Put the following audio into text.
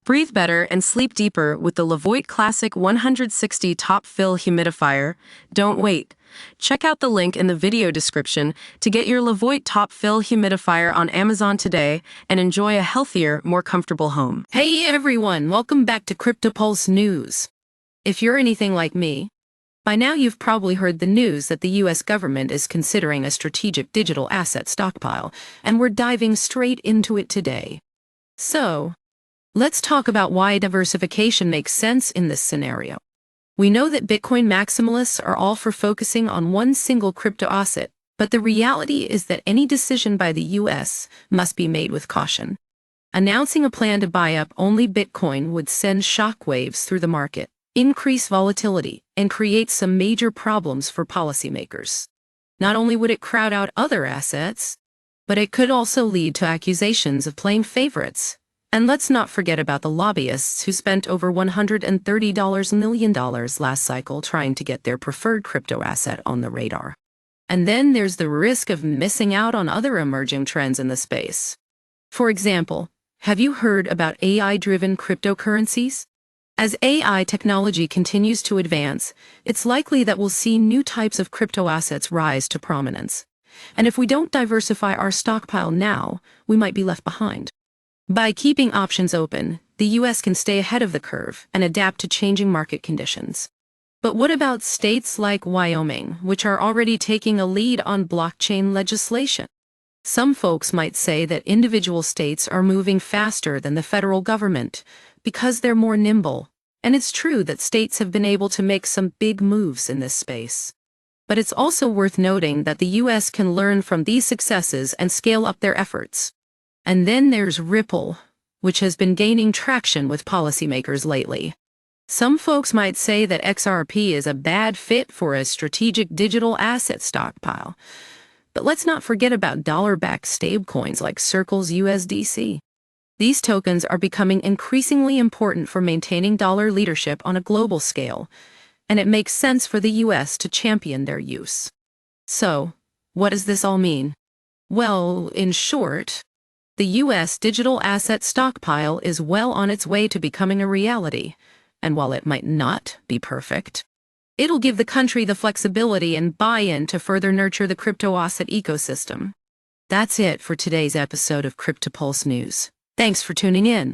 Breathe better and sleep deeper with the Levoit Classic 160 Top Fill Humidifier. Don't wait. Check out the link in the video description to get your Levoit Top Fill Humidifier on Amazon today and enjoy a healthier, more comfortable home. Hey everyone, welcome back to CryptoPulse News. If you're anything like me, by now you've probably heard the news that the US government is considering a strategic digital asset stockpile, and we're diving straight into it today. So, let's talk about why diversification makes sense in this scenario. We know that Bitcoin maximalists are all for focusing on one single crypto asset, but the reality is that any decision by the US must be made with caution. Announcing a plan to buy up only Bitcoin would send shockwaves through the market, increase volatility, and create some major problems for policymakers. Not only would it crowd out other assets, but it could also lead to accusations of playing favorites. And let's not forget about the lobbyists who spent over $130 million last cycle trying to get their preferred crypto asset on the radar. And then there's the risk of missing out on other emerging trends in the space. For example, have you heard about AI-driven cryptocurrencies? As AI technology continues to advance, it's likely that we'll see new types of crypto assets rise to prominence. And if we don't diversify our stockpile now, we might be left behind. By keeping options open, the US can stay ahead of the curve and adapt to changing market conditions. But what about states like Wyoming, which are already taking a lead on blockchain legislation? Some folks might say that individual states are moving faster than the federal government because they're more nimble, and it's true that states have been able to make some big moves in this space. But it's also worth noting that the US can learn from these successes and scale up their efforts. And then there's Ripple, which has been gaining traction with policymakers lately. Some folks might say that XRP is a bad fit for a strategic digital asset stockpile. But let's not forget about dollar-backed stablecoins like Circle's USDC. These tokens are becoming increasingly important for maintaining dollar leadership on a global scale, and it makes sense for the US to champion their use. So, what does this all mean? Well, in short, the US digital asset stockpile is well on its way to becoming a reality, and while it might not be perfect, it'll give the country the flexibility and buy-in to further nurture the crypto asset ecosystem. That's it for today's episode of CryptoPulse News. Thanks for tuning in.